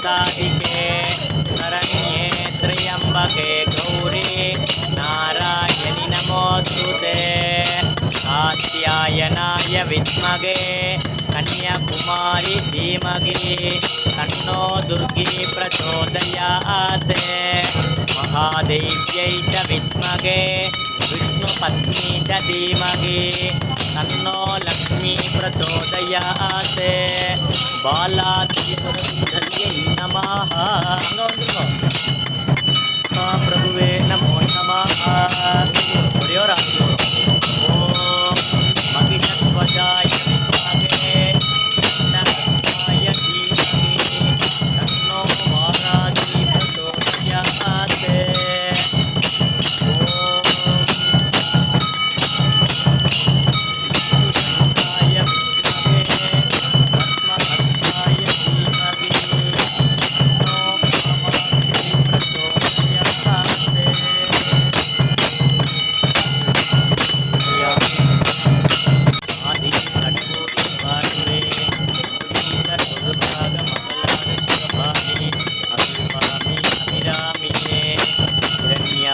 साधिके शरण्ये त्र्यम्बके गौरी नारायणि नमोस्तुते कात्यायनाय विद्महे कन्याकुमारी धीमहि तन्नो दुर्गी प्रचोदयात् महादेव्यै च विद्महे विष्णुपत्नी च धीमहि तन्नो लक्ष्मी प्रचोदयात् बालात्रिपुरसुन्दर्यै नमः प्रभुवे नमो नमः ओम महिषध्वजाय विद्महे नमस्ताय धीमहि तन्नो वाराही प्रचोदयात्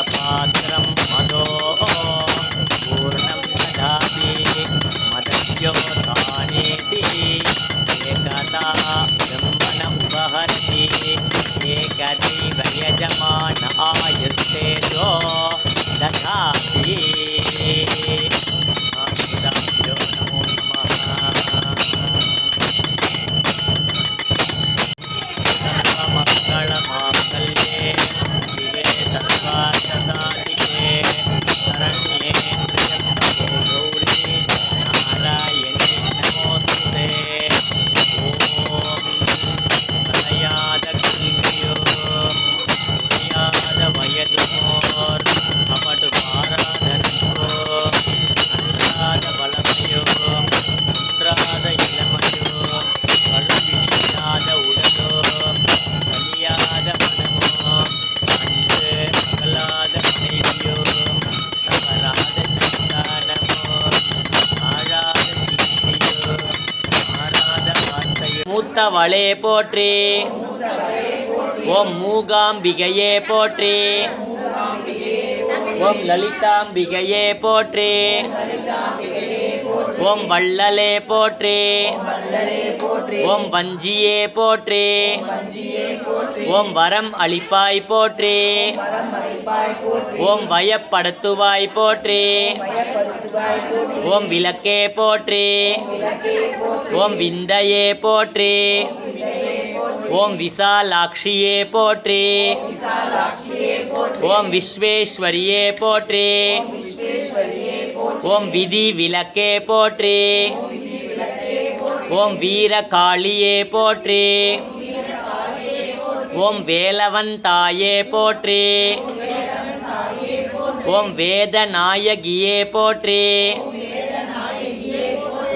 पात्रं मदो पूर्णं ददाति मदस्योतानेति एकदा ब्रह्मणं उपहरति एकदैव यजमान आयुर्तेजो ददाति नमो नमः सर्वमङ्गलमाङ्गल्ये शिवे सर्वार्थसाधिके शरण्ये त्र्यम्बके गौरी नारायणि नमोस्तुते ॐ कलयादकल्यो सूर्यादवयदुमोर् अपटुपाराधनयो अनुराधबलमयो कुण्ड्राद इलमयो कल्पिनियाद उडलो कलियाद मनमो அன்று அகலாத மனைவியோ தவறாத சந்தானமோ ஆழாத கீர்த்தியோ மாறாத வார்த்தையோ மூத்தவளே போற்றி ஓம் மூகாம்பிகையே போற்றி ஓம் லலிதாம்பிகையே போற்றி ஓம் வள்ளலே போற்றி ஓம் வஞ்சியே போற்றி ஓம் வரம் அளிப்பாய் போற்றி ஓம் பயப்படுத்துவாய் போற்றி ஓம் விளக்கே போற்றி ஓம் விந்தையே போற்றி ஓம் விசாலாட்சியே போற்றி ஓம் விஸ்வேஸ்வரியே போற்றி ஓம் விதி விளக்கே போற்றி ஓம் வீரகாளியே போற்றி ஓம் வேலவன் தாயே போற்றி ஓம் வேதநாயகியே போற்றி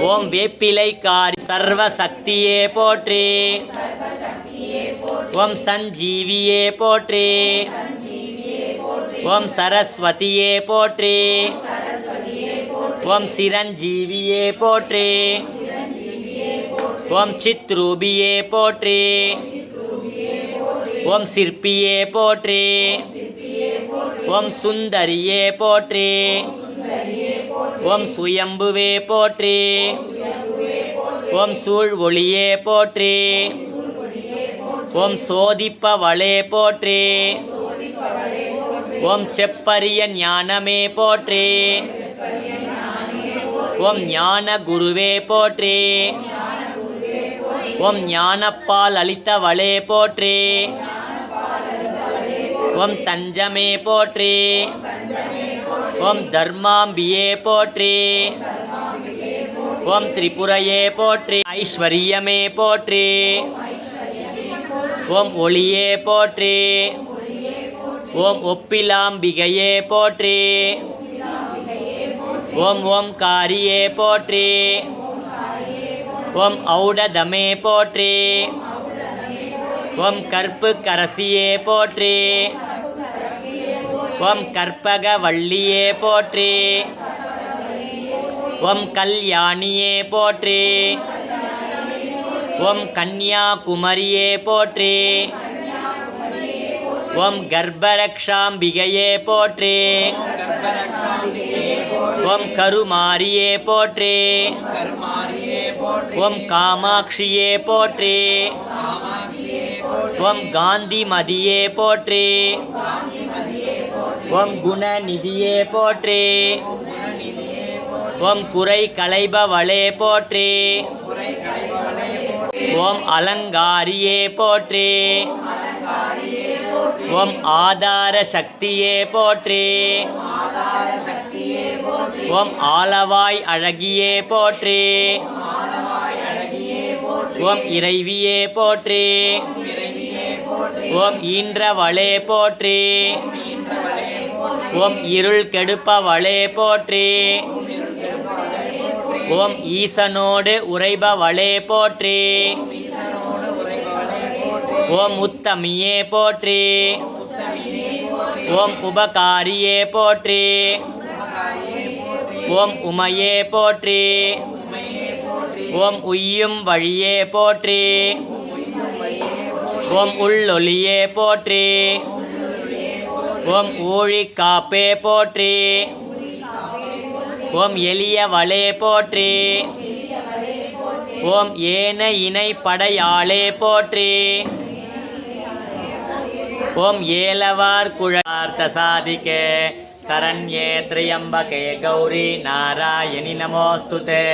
ஓம் வேப்பிலைக்காரி சர்வசக்தியே போற்றி ஓம் சஞ்சீவியே போற்றி ஓம் சரஸ்வதியே போற்றி ஓம் சிரஞ்சீவியே போற்றி ஓம் சித்ரூபியே போற்றி ஓம் சிற்பியே போற்றி ஓம் சுந்தரியே போற்றி ஓம் சுயம்புவே போற்றி ஓம் சூழ் ஒளியே போற்றி ஓம் சோதிப்பவளே போற்றி ஓம் செப்பரிய ஞானமே போற்றி ஓம் ஞான குருவே போற்றி ஓம் ஞானப்பால் அளித்தவளே போற்றி ஓம் தஞ்சமே போற்றி ஓம் தர்மாம்பியே போற்றி ஓம் திரிபுரையே போற்றி ஐஸ்வர்யமே போற்றி ஓம் ஒளியே போற்றி ஓம் ஒப்பிலாம்பிகையே போற்றி ஓம் ஓம்காரியே போற்றி ஓம் ஔடதமே போற்றி ஓம் கற்பு கரசியே போற்றி ஓம் கற்பகவள்ளியே போற்றி ஓம் கல்யாணியே போற்றி ஓம் கன்யாகுமரியே போற்றி. ஓம் கர்ப்பரக்ஷாம்பிகையே போற்றி. ஓம் கருமாரியே போற்றி. ஓம் காமாட்சியே போற்றி. ஓம் காந்திமதியே போற்றி. ஓம் குணநிதியே போற்றி. ஓம் குறை களைபவளே போற்றி. ஓம் அலங்காரியே போற்றி. ஓம் ஆதார சக்தியே போற்றி. ஓம் ஆலவாய் அழகியே போற்றி. ஓம் இறைவியே போற்றி. ஓம் ஈன்றவளே போற்றி. ஓம் இருள் கெடுப்பவளே போற்றி. ஓம் ஈசனோடு உறைபவளே போற்றி. ஓம் உத்தமியே போற்றி. ஓம் உபகாரியே போற்றி. ஓம் உமையே போற்றி. ஓம் உய்யும் வழியே போற்றி. ஓம் உள்ளொளியே போற்றி. ஓம் ஊழி காப்பே போற்றி. ஓம் எளியவளே போற்றி. ஓம் ஏன இணை படையாளே போற்றி. ஓம் ஏலவார் குழார்த்த சாதிகே சரண்யே த்ரியம்பகே கௌரி நாராயணி நமோஸ்துதே.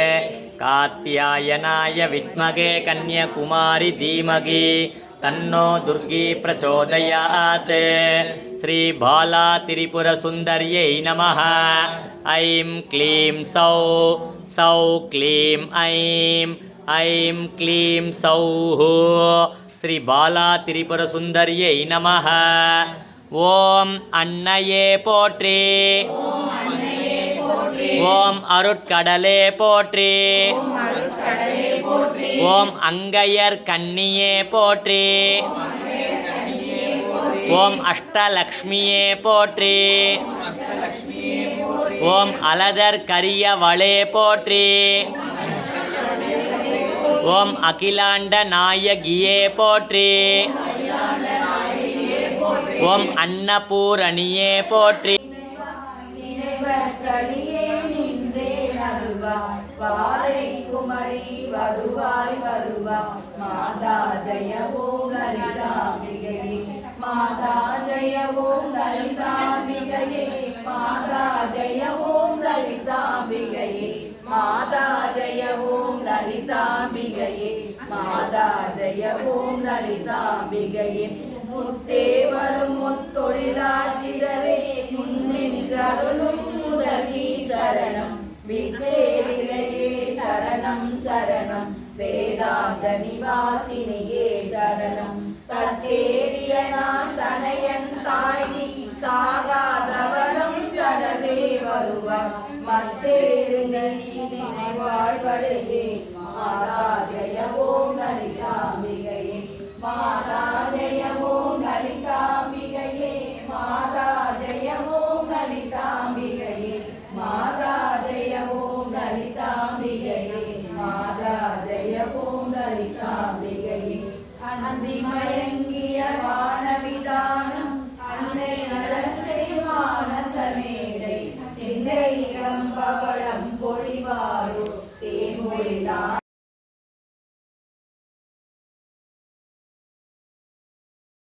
காத்யாயனாய வித்மகே கன்யகுமாரி தீமகி தன்னோ துர்கி பிரச்சோதயாத். ஸ்ரீ பாலா திரிபுர சுந்தர்யை நமः. ஐம் க்ளீம் சௌ சௌ க்ளீம் ஐம் ஐம் க்ளீம் சௌः. ஸ்ரீ பாலா திரிபுர சுந்தர்யை நமः. ஓம் அன்னையே போற்றி. ஓம் அருட்கடலே போற்றி. ஓம் அங்கையர் கன்னியே போற்றி. ஓம் அஷ்டலக்ஷ்மியே போற்றி. ஓம் அலதர் கரியவளே போற்றி. ஓம் அகிலாண்ட நாயகியே போற்றி. ஓம் அன்னபூரணியே போற்றி. குமரி வருவாய் வருவாய் மாதா ஜெய ஓம் லலிதாம்பிகையே. மாதா ஜெய ஓம் லலிதாம்பிகையே. மாதா ஜெய ஓம் லலிதாம்பிகையே. மாதா ஜெய ஓம் லலிதாம்பிகையே. மாதா ஜெய ஓம் லலிதாம்பிகையே. முத்தே வரும் முத்தொழிலாற்றிடவே முன்னின்றருளும் முதவி சரணம். வித்தே விலையே சரணம் சரணம். வேதாந்த நிவாசினியே சரணம். தத்தேறிய நான் தனையன் தாய் சாகாதவரம் தரவே வருவார். மத்தேறு நினைவாய் வளையே. மாதா ஜெய ஓம் லலிதாம்பிகையே. மாதா ஜெய ஓம் லலிதாம்பிகையே. மாதா ஜெய ஓம் லலிதாம்பிகையே. மாதா ஜெய ஓம் லலிதாம்பிகையே. மாதா ஜெய ஓம் லலிதாம்பிகையே. அந்தி மயங்கிய வானவிதானம் அன்னை நலன் செய்வானந்த மேடை. சிந்தை இளம்பவளம் பொழிவாரோ தேன்மொழிதான்